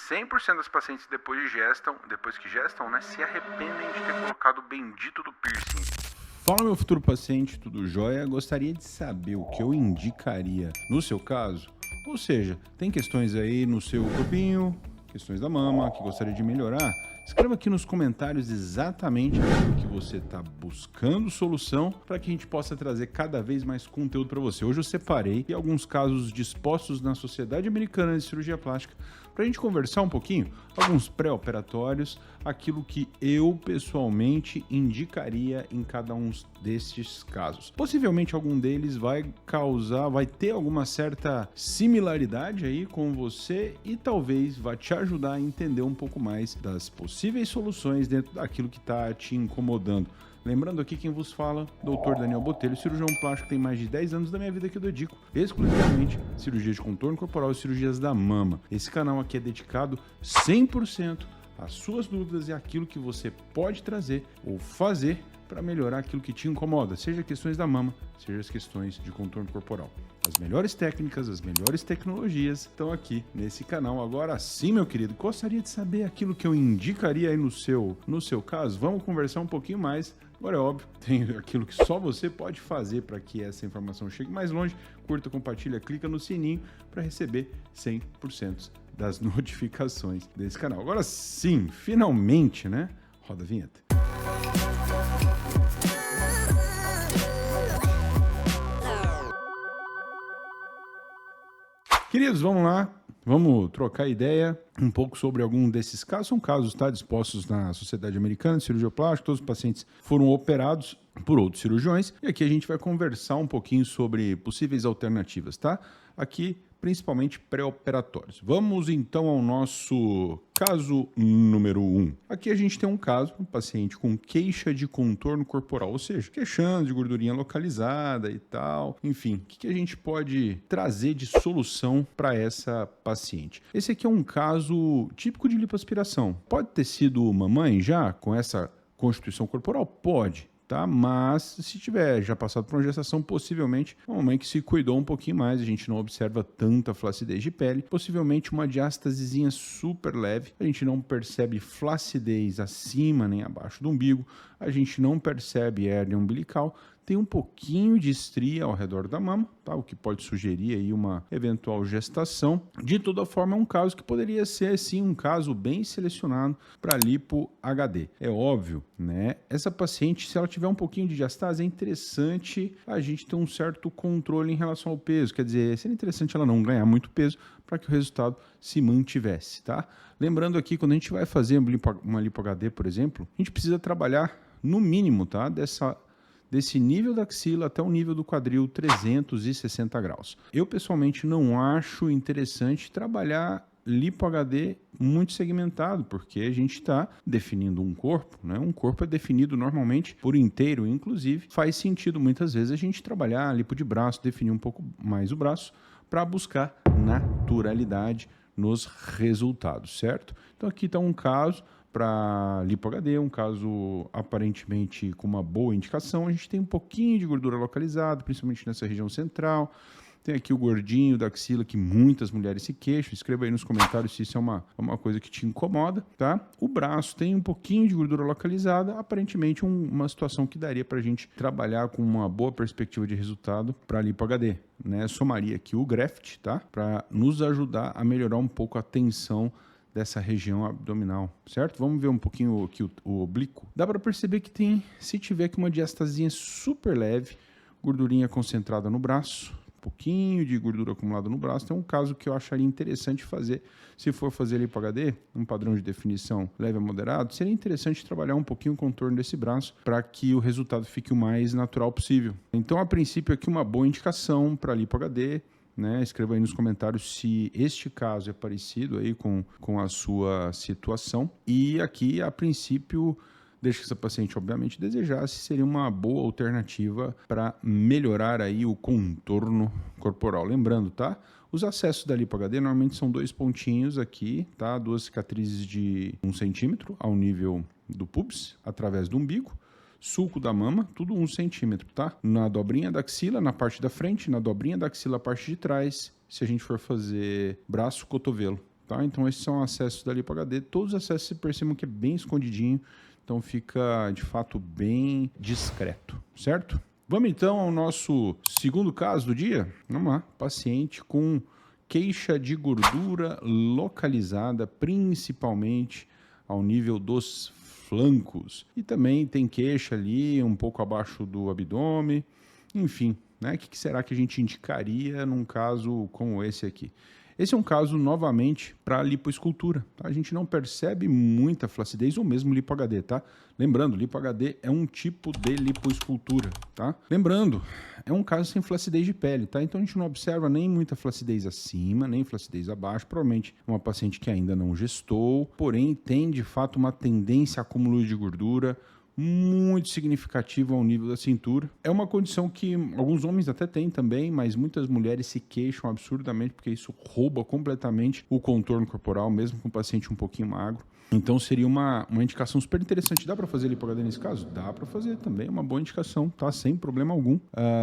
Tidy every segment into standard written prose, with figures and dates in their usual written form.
100% das pacientes depois que gestam, né, se arrependem de ter colocado o bendito do piercing. Fala, meu futuro paciente, tudo jóia? Gostaria de saber o que eu indicaria no seu caso? Ou seja, tem questões aí no seu corpinho, questões da mama que gostaria de melhorar? Escreva aqui nos comentários exatamente aquilo que você está buscando solução para que a gente possa trazer cada vez mais conteúdo para você. Hoje eu separei alguns casos dispostos na Sociedade Americana de Cirurgia Plástica para a gente conversar um pouquinho, alguns pré-operatórios, aquilo que eu pessoalmente indicaria em cada um desses casos. Possivelmente algum deles vai ter alguma certa similaridade aí com você e talvez vai te ajudar a entender um pouco mais das possíveis soluções dentro daquilo que está te incomodando. Lembrando aqui quem vos fala, Dr. Daniel Botelho, cirurgião plástico, tem mais de 10 anos da minha vida que eu dedico exclusivamente cirurgia de contorno corporal e cirurgias da mama. Esse canal aqui é dedicado 100% às suas dúvidas e àquilo que você pode trazer ou fazer para melhorar aquilo que te incomoda, seja questões da mama, seja as questões de contorno corporal. As melhores técnicas, as melhores tecnologias estão aqui nesse canal. Agora sim, meu querido, gostaria de saber aquilo que eu indicaria aí no seu caso? Vamos conversar um pouquinho mais. Agora é óbvio, tem aquilo que só você pode fazer para que essa informação chegue mais longe. Curta, compartilha, clica no sininho para receber 100% das notificações desse canal. Agora sim, finalmente, né? Roda a vinheta. Queridos, vamos lá, vamos trocar ideia um pouco sobre algum desses casos. São casos dispostos na Sociedade Americana de Cirurgia Plástica, todos os pacientes foram operados por outros cirurgiões e aqui a gente vai conversar um pouquinho sobre possíveis alternativas, tá? Aqui, principalmente pré-operatórios. Vamos então ao nosso caso número 1. Aqui a gente tem um caso, um paciente com queixa de contorno corporal, ou seja, queixando de gordurinha localizada e tal. Enfim, o que a gente pode trazer de solução para essa paciente? Esse aqui é um caso típico de lipoaspiração. Pode ter sido mamãe já com essa constituição corporal? Pode. Tá? Mas se tiver já passado por uma gestação, possivelmente uma mãe que se cuidou um pouquinho mais, a gente não observa tanta flacidez de pele, possivelmente uma diástasezinha super leve, a gente não percebe flacidez acima nem abaixo do umbigo, a gente não percebe hérnia umbilical, tem um pouquinho de estria ao redor da mama, tá? O que pode sugerir aí uma eventual gestação. De toda forma, é um caso que poderia ser, sim, um caso bem selecionado para lipo HD. É óbvio, né? Essa paciente, se ela tiver um pouquinho de diastase, é interessante a gente ter um certo controle em relação ao peso. Quer dizer, seria interessante ela não ganhar muito peso para que o resultado se mantivesse, tá? Lembrando aqui, quando a gente vai fazer uma lipo HD, por exemplo, a gente precisa trabalhar no mínimo, tá? Desse nível da axila até o nível do quadril, 360 graus. Eu, pessoalmente, não acho interessante trabalhar lipo HD muito segmentado, porque a gente está definindo um corpo, né? Um corpo é definido normalmente por inteiro, inclusive faz sentido muitas vezes a gente trabalhar lipo de braço, definir um pouco mais o braço, para buscar naturalidade nos resultados, certo? Então aqui está um caso para lipo HD, um caso aparentemente com uma boa indicação. A gente tem um pouquinho de gordura localizada, principalmente nessa região central. Tem aqui o gordinho da axila que muitas mulheres se queixam. Escreva aí nos comentários se isso é uma coisa que te incomoda, tá? O braço tem um pouquinho de gordura localizada, aparentemente uma situação que daria para a gente trabalhar com uma boa perspectiva de resultado para lipo HD, né? Somaria aqui o graft, tá? Para nos ajudar a melhorar um pouco a tensão dessa região abdominal, certo? Vamos ver um pouquinho aqui o oblíquo. Dá para perceber que se tiver aqui uma diastasia super leve, gordurinha concentrada no braço, um pouquinho de gordura acumulada no braço, tem um caso que eu acharia interessante fazer, se for fazer lipo HD, um padrão de definição leve a moderado, seria interessante trabalhar um pouquinho o contorno desse braço para que o resultado fique o mais natural possível. Então, a princípio, aqui uma boa indicação para lipo HD, né? Escreva aí nos comentários se este caso é parecido aí com a sua situação. E aqui, a princípio, desde que essa paciente obviamente desejasse, seria uma boa alternativa para melhorar aí o contorno corporal. Lembrando, tá? Os acessos da lipo HD normalmente são 2 pontinhos aqui, tá? 2 cicatrizes de 1 centímetro ao nível do pubis, através do umbigo. Sulco da mama, tudo 1 centímetro, tá? Na dobrinha da axila, na parte da frente, na dobrinha da axila, a parte de trás, se a gente for fazer braço, cotovelo, tá? Então esses são acessos da Lipo HD. Todos os acessos se percebam que é bem escondidinho, então fica de fato bem discreto, certo? Vamos então ao nosso segundo caso do dia. Vamos lá, paciente com queixa de gordura localizada principalmente ao nível dos flancos. E também tem queixa ali um pouco abaixo do abdômen. Enfim, né? O que será que a gente indicaria num caso como esse aqui? Esse é um caso, novamente, para lipoescultura. Tá? A gente não percebe muita flacidez ou mesmo lipo HD, tá? Lembrando, lipo HD é um tipo de lipoescultura, tá? Lembrando, é um caso sem flacidez de pele, tá? Então a gente não observa nem muita flacidez acima, nem flacidez abaixo. Provavelmente é uma paciente que ainda não gestou, porém tem, de fato, uma tendência a acúmulo de gordura muito significativo ao nível da cintura. É uma condição que alguns homens até têm também, mas muitas mulheres se queixam absurdamente porque isso rouba completamente o contorno corporal, mesmo com o paciente um pouquinho magro. Então seria uma indicação super interessante. Dá para fazer lipo HD nesse caso? Dá para fazer também, é uma boa indicação, tá? Sem problema algum.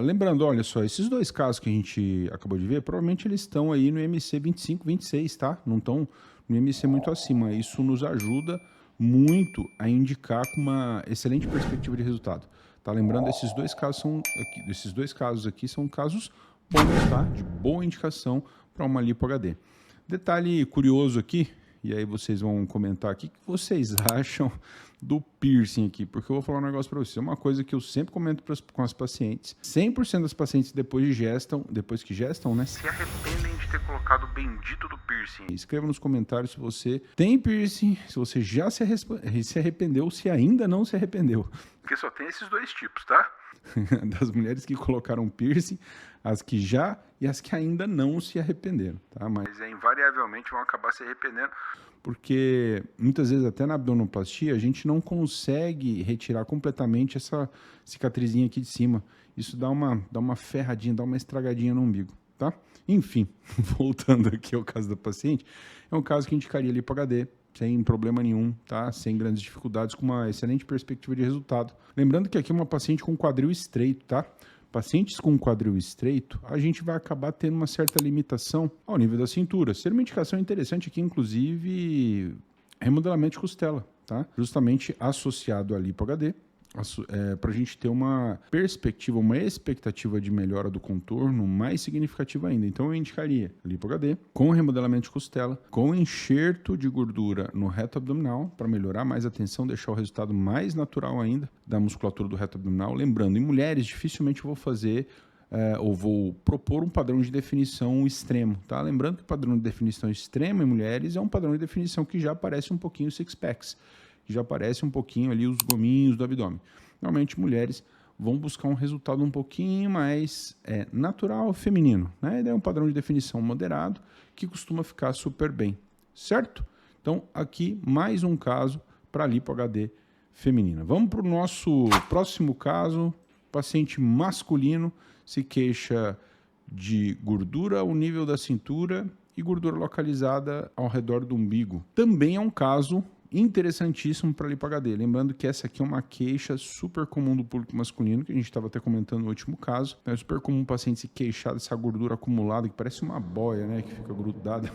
Lembrando, olha só, esses dois casos que a gente acabou de ver, provavelmente eles estão aí no IMC 25, 26, tá? Não estão no IMC muito acima. Isso nos ajuda muito a indicar com uma excelente perspectiva de resultado. Tá? Lembrando, esses dois casos aqui são casos bons, tá? De boa indicação para uma lipo HD. Detalhe curioso aqui, e aí vocês vão comentar aqui, o que vocês acham do piercing aqui? Porque eu vou falar um negócio para vocês. É uma coisa que eu sempre comento com as pacientes. 100% das pacientes depois que gestam, né? Se arrependem de ter colocado o bendito do piercing. Escreva nos comentários se você tem piercing, se você já se arrependeu ou se ainda não se arrependeu. Porque só tem esses dois tipos, tá? Das mulheres que colocaram piercing, as que já e as que ainda não se arrependeram, tá? Mas invariavelmente vão acabar se arrependendo. Porque muitas vezes até na abdominoplastia a gente não consegue retirar completamente essa cicatrizinha aqui de cima. Isso dá uma ferradinha, dá uma estragadinha no umbigo, tá? Enfim, voltando aqui ao caso da paciente, é um caso que indicaria lipo HD, sem problema nenhum, tá? Sem grandes dificuldades, com uma excelente perspectiva de resultado. Lembrando que aqui é uma paciente com quadril estreito, tá? Pacientes com quadril estreito, a gente vai acabar tendo uma certa limitação ao nível da cintura. Ser uma indicação interessante aqui, inclusive, remodelamento de costela, tá? Justamente associado à lipo HD, para a gente ter uma perspectiva, uma expectativa de melhora do contorno mais significativa ainda. Então eu indicaria lipo HD com remodelamento de costela, com enxerto de gordura no reto abdominal para melhorar mais a tensão, deixar o resultado mais natural ainda da musculatura do reto abdominal. Lembrando, em mulheres dificilmente eu vou fazer ou vou propor um padrão de definição extremo, tá? Lembrando que o padrão de definição extremo em mulheres é um padrão de definição que já aparece um pouquinho six packs, já aparece um pouquinho ali os gominhos do abdômen. Normalmente mulheres vão buscar um resultado um pouquinho mais natural, feminino, né? E daí é um padrão de definição moderado que costuma ficar super bem, certo? Então aqui mais um caso para lipo HD feminina. Vamos para o nosso próximo caso. Paciente masculino se queixa de gordura ao nível da cintura e gordura localizada ao redor do umbigo. Também é um caso interessantíssimo para lipo HD. Lembrando que essa aqui é uma queixa super comum do público masculino, que a gente estava até comentando no último caso. É super comum o paciente se queixar dessa gordura acumulada, que parece uma boia, né, que fica grudada.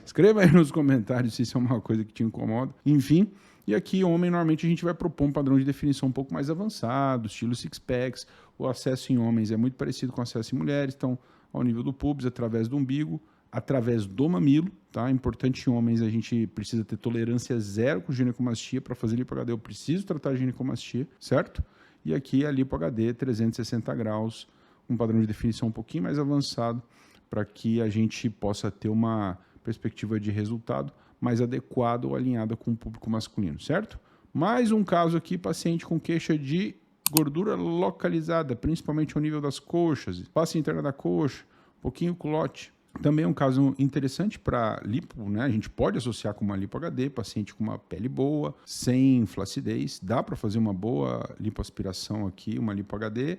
Escreva aí nos comentários se isso é uma coisa que te incomoda. Enfim, e aqui, homem, normalmente a gente vai propor um padrão de definição um pouco mais avançado, estilo six packs. O acesso em homens é muito parecido com o acesso em mulheres, então ao nível do pubis, através do umbigo, através do mamilo, tá? Importante em homens, a gente precisa ter tolerância zero com ginecomastia. Para fazer lipo HD eu preciso tratar a ginecomastia, certo? E aqui a lipo HD 360 graus, um padrão de definição um pouquinho mais avançado, para que a gente possa ter uma perspectiva de resultado mais adequada ou alinhada com o público masculino, certo? Mais um caso aqui, paciente com queixa de gordura localizada, principalmente ao nível das coxas, espaço interno da coxa, um pouquinho culote. Também é um caso interessante para lipo, né? A gente pode associar com uma lipo HD, paciente com uma pele boa, sem flacidez. Dá para fazer uma boa lipoaspiração aqui, uma lipo HD.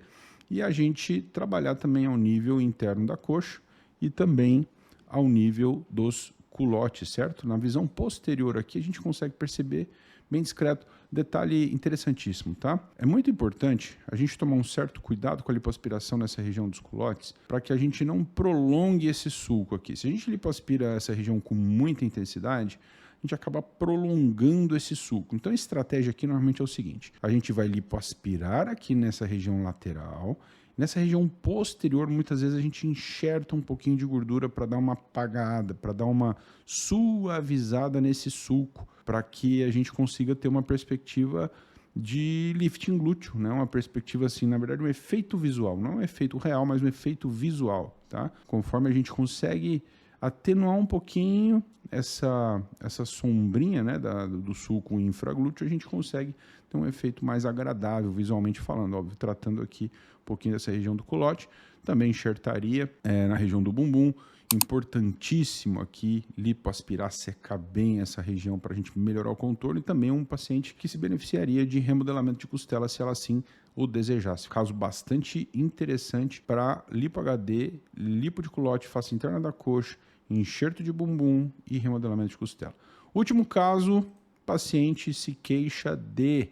E a gente trabalhar também ao nível interno da coxa e também ao nível dos culote, certo? Na visão posterior aqui a gente consegue perceber bem discreto. Detalhe interessantíssimo, tá? É muito importante a gente tomar um certo cuidado com a lipoaspiração nessa região dos culotes para que a gente não prolongue esse sulco aqui. Se a gente lipoaspira essa região com muita intensidade, a gente acaba prolongando esse sulco. Então a estratégia aqui normalmente é o seguinte: a gente vai lipoaspirar aqui nessa região lateral. Nessa região posterior, muitas vezes a gente enxerta um pouquinho de gordura para dar uma apagada, para dar uma suavizada nesse sulco, para que a gente consiga ter uma perspectiva de lifting glúteo, né? Uma perspectiva assim, na verdade, um efeito visual, não um efeito real, mas um efeito visual, tá? Conforme a gente consegue atenuar um pouquinho essa sombrinha, né, do sulco infraglúteo, a gente consegue ter um efeito mais agradável visualmente falando, óbvio, tratando aqui um pouquinho dessa região do culote. Também enxertaria na região do bumbum. Importantíssimo aqui lipoaspirar, secar bem essa região para a gente melhorar o contorno, e também um paciente que se beneficiaria de remodelamento de costela se ela assim o desejasse. Caso bastante interessante para lipo HD, lipo de culote, face interna da coxa, enxerto de bumbum e remodelamento de costela. Último caso, paciente se queixa de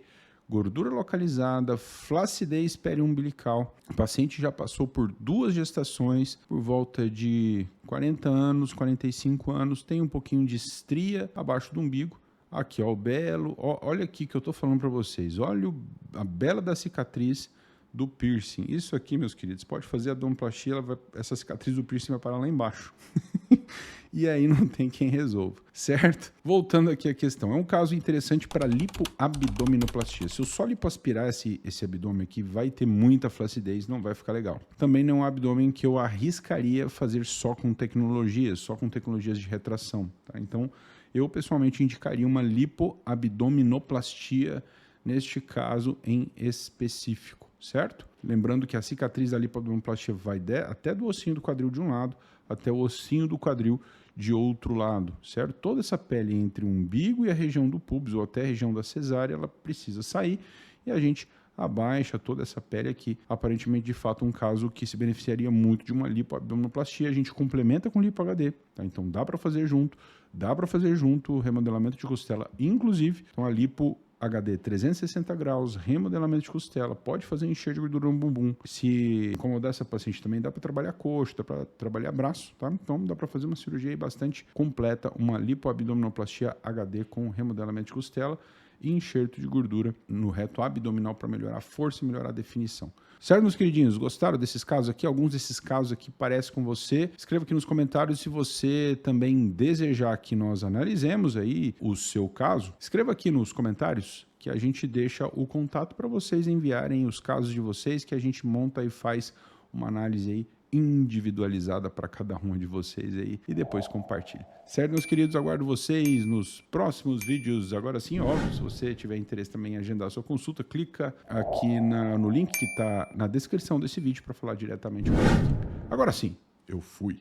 gordura localizada, flacidez periumbilical. O paciente já passou por 2 gestações, por volta de 40 anos, 45 anos, tem um pouquinho de estria abaixo do umbigo. Aqui, ó, o belo, ó, olha aqui que eu tô falando para vocês, olha a bela da cicatriz do piercing. Isso aqui, meus queridos, pode fazer a abdominoplastia, essa cicatriz do piercing vai parar lá embaixo. E aí não tem quem resolva, certo? Voltando aqui à questão, é um caso interessante para lipoabdominoplastia. Se eu só lipoaspirar esse abdômen aqui, vai ter muita flacidez, não vai ficar legal. Também não é um abdômen que eu arriscaria fazer só com tecnologias de retração, tá? Então, eu pessoalmente indicaria uma lipoabdominoplastia neste caso em específico, certo? Lembrando que a cicatriz da lipoabdominoplastia vai até do ossinho do quadril de um lado até o ossinho do quadril de outro lado, certo? Toda essa pele entre o umbigo e a região do pubis ou até a região da cesárea, ela precisa sair e a gente abaixa toda essa pele aqui. Aparentemente, de fato, um caso que se beneficiaria muito de uma lipoabdominoplastia. A gente complementa com lipo HD, tá? Então dá para fazer junto o remodelamento de costela, inclusive. Então a lipo HD 360 graus, remodelamento de costela, pode fazer encher de gordura no bumbum. Se incomodar essa paciente também, dá para trabalhar coxa, dá para trabalhar braço, tá? Então dá para fazer uma cirurgia aí bastante completa, uma lipoabdominoplastia HD com remodelamento de costela e enxerto de gordura no reto abdominal para melhorar a força e melhorar a definição. Certo, meus queridinhos? Gostaram desses casos aqui? Alguns desses casos aqui parecem com você? Escreva aqui nos comentários se você também desejar que nós analisemos aí o seu caso. Escreva aqui nos comentários que a gente deixa o contato para vocês enviarem os casos de vocês, que a gente monta e faz uma análise aí individualizada para cada um de vocês aí e depois compartilha. Certo, meus queridos? Aguardo vocês nos próximos vídeos. Agora sim, óbvio, se você tiver interesse também em agendar a sua consulta, clica aqui no link que está na descrição desse vídeo para falar diretamente com a equipe. Agora sim, eu fui.